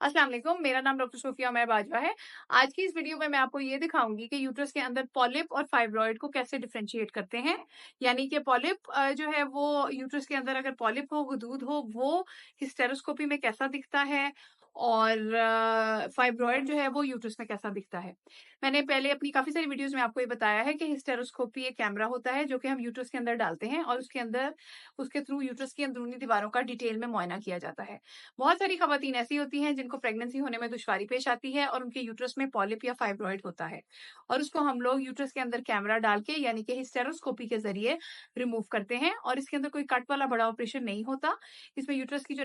अस्सलाम वालेकुम, मेरा नाम डॉक्टर सोफिया उमैर बाजवा है। आज की इस वीडियो में मैं आपको ये दिखाऊंगी कि यूट्रस के अंदर पॉलिप और फाइब्रॉइड को कैसे डिफरेंशिएट करते हैं। यानी कि पॉलिप जो है वो यूट्रस के अंदर अगर पॉलिप हो, गुदूद हो, वो हिस्टेरोस्कोपी में कैसा दिखता है और फाइब्रॉइड जो है वो यूट्रस में कैसा दिखता है। मैंने पहले अपनी काफी सारी वीडियोस में आपको ये बताया है कि हिस्टेरोस्कोपी एक कैमरा होता है जो कि हम यूट्रस के अंदर डालते हैं और उसके थ्रू यूट्रस की अंदरूनी दीवारों का डिटेल में मुआयना किया जाता है। बहुत सारी खवातीन ऐसी होती हैं जिनको प्रेगनेंसी होने में दुश्वारी पेश आती है और उनके यूट्रस में पॉलिप या फाइब्रॉइड होता है और उसको हम लोग यूट्रस के अंदर कैमरा डाल के यानी कि हिस्टेरोस्कोपी के जरिए रिमूव करते हैं और इसके अंदर कोई कट वाला बड़ा ऑपरेशन नहीं होता। इसमें यूट्रस की जो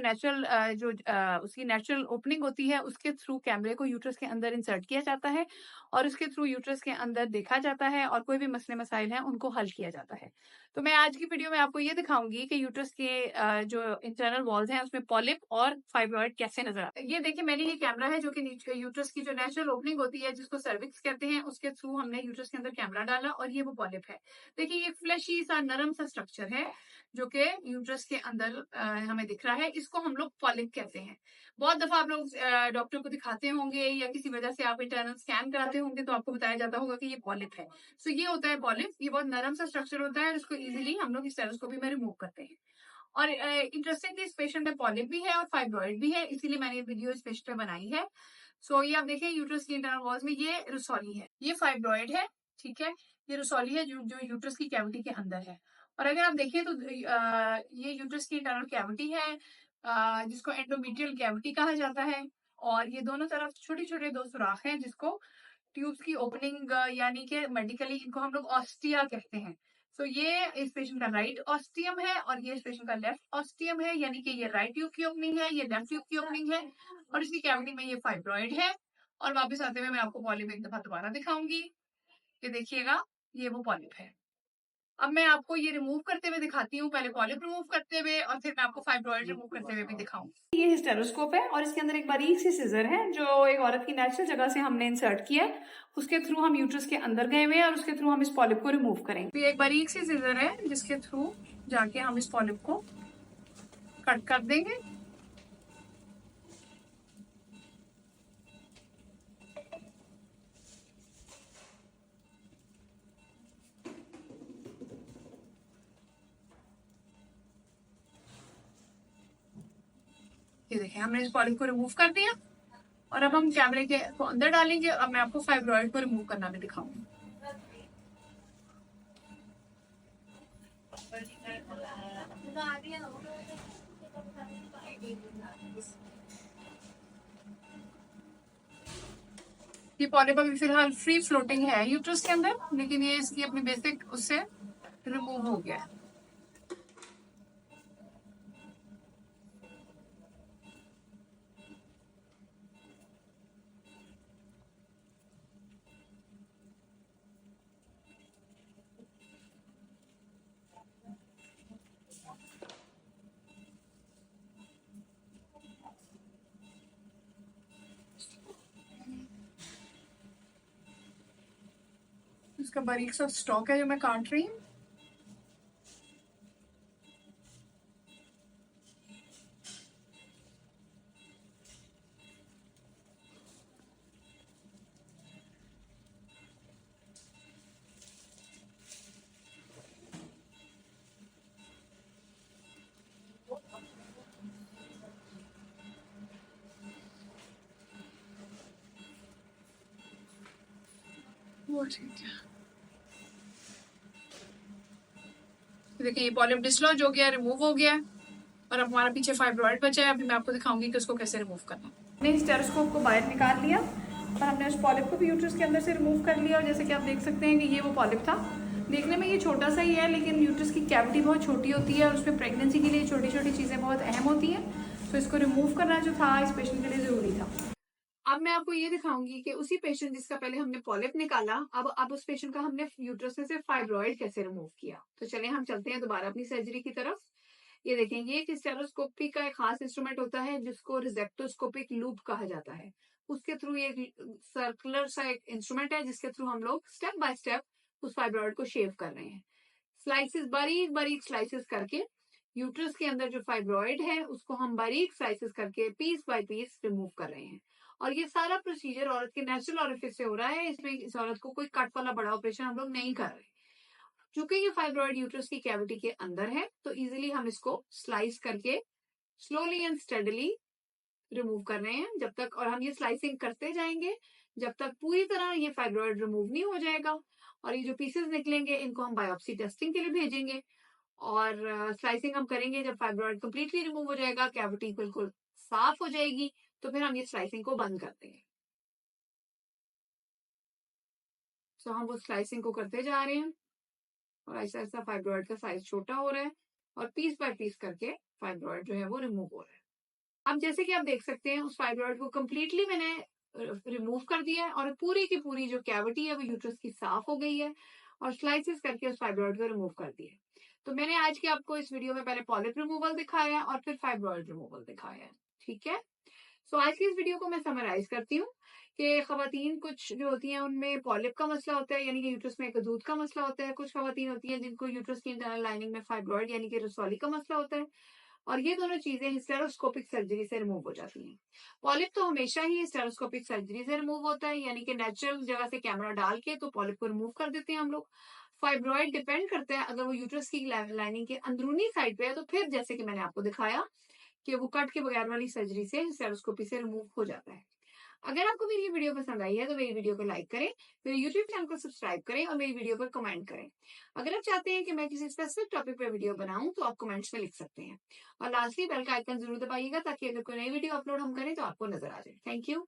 उसकी नेचुरल ओपनिंग होती है उसके थ्रू कैमरे को यूट्रस के अंदर इंसर्ट किया जाता है और उसके थ्रू यूट्रस के अंदर देखा जाता है और कोई भी मसले मसाइल हैं उनको हल किया जाता है। तो मैं आज की वीडियो में आपको ये दिखाऊंगी कि यूट्रस के जो इंटरनल वॉल्स हैं उसमें पॉलिप और फाइब्रॉइड कैसे नजर आते हैं। ये देखिए, मैंने ये कैमरा है जो कि यूट्रस की जो नेचुरल ओपनिंग होती है जिसको सर्विक्स कहते हैं, उसके थ्रू हमने यूट्रस के अंदर कैमरा डाला और ये वो पॉलिप है। देखिए, ये फ्लैशी सा नरम सा स्ट्रक्चर है जो कि यूट्रस के अंदर हमें दिख रहा है, इसको हम लोग पॉलिप कहते हैं। बहुत दफा आप लोग डॉक्टर को दिखाते होंगे या किसी वजह से आप इंटरनल स्कैन कराते होंगे तो आपको बताया जाता होगा कि ये पॉलिप है। सो ये होता है पॉलिप। ये बहुत नरम सा स्ट्रक्चर होता है, इसको इजीली हम लोग हिस्टेरोस्कोपी में रिमूव करते हैं। और इंटरेस्टिंगली इस पेशेंट में पॉलिप भी है और फाइब्रॉइड भी है, इसीलिए मैंने ये वीडियो इस पेशेंट पे बनाई है। सो ये आप देखें, यूट्रस की इंटरनल वॉल्स में ये रुसौली है, ये फाइब्रॉइड है। ठीक है, ये रुसौली है जो यूट्रस की कैविटी के अंदर है। और अगर आप देखें तो ये यूट्रस की इंटरनल कैविटी है जिसको एंडोमेट्रियल कैविटी कहा जाता है। और ये दोनों तरफ छोटे छोटे दो सुराख हैं जिसको ट्यूब्स की ओपनिंग यानी कि मेडिकली इनको हम लोग ऑस्टिया कहते हैं। सो ये इस पेशेंट का राइट ऑस्टियम है और ये इस पेशेंट का लेफ्ट ऑस्टियम है, यानी कि ये राइट ट्यूब की ओपनिंग है, ये लेफ्ट ट्यूब की ओपनिंग है और इसकी कैविटी में ये फाइब्रॉइड है। और वापस आते हुए मैं आपको पॉलिप एक दफा दोबारा दिखाऊंगी कि देखिएगा, ये वो पॉलिप है। अब मैं आपको ये रिमूव करते हुए दिखाती हूँ, पहले पॉलिप रिमूव करते हुए और फिर मैं आपको फाइब्रॉइड रिमूव करते हुए भी दिखाऊंगी। ये हिस्टेरोस्कोप है और इसके अंदर एक बारीक सी सिजर है जो एक औरत की नेचुरल जगह से हमने इंसर्ट किया है। उसके थ्रू हम यूट्रस के अंदर गए हुए हैं और उसके थ्रू हम इस पॉलिप को रिमूव करेंगे। तो ये एक बारीक सी सिजर है जिसके थ्रू जाके हम इस पॉलिप को कट कर देंगे। ये देखिए, हमने इस पॉलिप को रिमूव कर दिया और अब हम कैमरे के को अंदर डालेंगे। अब मैं आपको फाइब्रॉइड को रिमूव करना भी दिखाऊंगी। ये पॉलिप अभी फिलहाल फ्री फ्लोटिंग है यूट्रस के अंदर, लेकिन ये इसकी अपनी बेसिक उससे रिमूव हो गया है। इसका बारीक सा स्टॉक है जो मैं काट रही हूँ। वो ठीक है, देखिए ये पॉलिप डिसलॉज हो गया, रिमूव हो गया और अब हमारा पीछे फाइब्रॉइड बचा है। अभी मैं आपको दिखाऊंगी कि उसको कैसे रिमूव करना है। हमने हिस्टेरोस्कोप को बाहर निकाल लिया और हमने उस पॉलिप को भी यूट्रस के अंदर से रिमूव कर लिया और जैसे कि आप देख सकते हैं कि ये वो पॉलिप था। देखने में ये छोटा सा ही है लेकिन यूट्रस की कैविटी बहुत छोटी होती है और उसमें प्रेगनेंसी के लिए छोटी छोटी चीज़ें बहुत अहम होती हैं। तो इसको रिमूव करना जो था इस पेशेंट के लिए ज़रूरी था। अब मैं आपको ये दिखाऊंगी कि उसी पेशेंट जिसका पहले हमने पॉलिप निकाला, अब उस पेशेंट का हमने यूट्रस में से फाइब्रॉइड कैसे रिमूव किया। तो चलिए हम चलते हैं दोबारा अपनी सर्जरी की तरफ। ये देखें, ये एक हिस्टेरोस्कोपी का एक खास इंस्ट्रूमेंट होता है जिसको रिजेक्टोस्कोपिक लूप कहा जाता है। उसके थ्रू ये सर्कुलर सा एक इंस्ट्रूमेंट है जिसके थ्रू हम लोग स्टेप बाय स्टेप उस फाइब्रॉइड को शेव कर रहे हैं। स्लाइसिस, बारीक बारीक स्लाइसिस करके यूट्रस के अंदर जो फाइब्रॉइड है उसको हम बारीक स्लाइसेस करके पीस बाय पीस रिमूव कर रहे हैं। और ये सारा प्रोसीजर औरत के नेचुरल ऑरिफिस से हो रहा है। इसमें इस औरत को कोई कट वाला बड़ा ऑपरेशन हम लोग नहीं कर रहे। चूंकि ये फाइब्रॉइड यूट्रस की कैविटी के अंदर है तो इजीली हम इसको स्लाइस करके स्लोली एंड स्टेडली रिमूव कर रहे हैं जब तक, और हम ये स्लाइसिंग करते जाएंगे जब तक पूरी तरह ये फाइब्रॉइड रिमूव नहीं हो जाएगा। और ये जो पीसेस निकलेंगे इनको हम बायोप्सी टेस्टिंग के लिए भेजेंगे। और स्लाइसिंग हम करेंगे जब फाइब्रॉइड कंप्लीटली रिमूव हो जाएगा, कैविटी बिल्कुल साफ हो जाएगी, तो फिर हम ये स्लाइसिंग को बंद कर देंगे। तो हम वो स्लाइसिंग को करते जा रहे हैं और ऐसा ऐसा फाइब्रॉइड का साइज छोटा हो रहा है और पीस बाय पीस करके फाइब्रॉइड जो है वो रिमूव हो रहा है। अब जैसे कि आप देख सकते हैं उस फाइब्रॉइड को कंप्लीटली मैंने रिमूव कर दिया है और पूरी की पूरी जो कैविटी है वो यूट्रस की साफ हो गई है और स्लाइसेस करके उस फाइब्रॉइड को रिमूव कर दिया है। तो मैंने आज के आपको इस वीडियो में पहले पॉलिप रिमूवल दिखाया है और फिर फाइब्रॉइड रिमूवल दिखाया है। ठीक है, सो आज की इस वीडियो को मैं समराइज करती हूँ कि खवातीन कुछ जो होती हैं उनमें पॉलिप का मसला होता है, यानी कि यूट्रस में दूध का मसला होता है। कुछ खवातीन होती हैं जिनको यूट्रस की इंटरनल लाइनिंग में फाइब्रॉइड यानी कि रसौली का मसला होता है, और ये दोनों चीजें हिस्टेरोस्कोपिक सर्जरी से रिमूव हो जाती हैं। पॉलिप तो हमेशा ही हिस्टेरोस्कोपिक सर्जरी से रिमूव होता है, यानी कि नेचुरल जगह से कैमरा डाल के तो पॉलिप को रिमूव कर देते हैं हम लोग। फाइब्रॉइड डिपेंड करता है, अगर वो यूट्रस की लाइनिंग के अंदरूनी साइड पे है तो फिर जैसे कि मैंने आपको दिखाया कि वो कट के बगैर वाली सर्जरी से हिस्टेरोस्कोपी से रिमूव हो जाता है। अगर आपको मेरी वीडियो पसंद आई है तो मेरी वीडियो को लाइक करें, मेरे यूट्यूब चैनल को सब्सक्राइब करें और मेरी वीडियो पर कमेंट करें। अगर आप चाहते हैं कि मैं किसी स्पेसिफिक टॉपिक पर वीडियो बनाऊं तो आप कमेंट्स में लिख सकते हैं। और लास्टली बेल का आइकन जरूर दबाइएगा ताकि अगर कोई नई वीडियो अपलोड हम करें तो आपको नजर आ जाए। Thank you.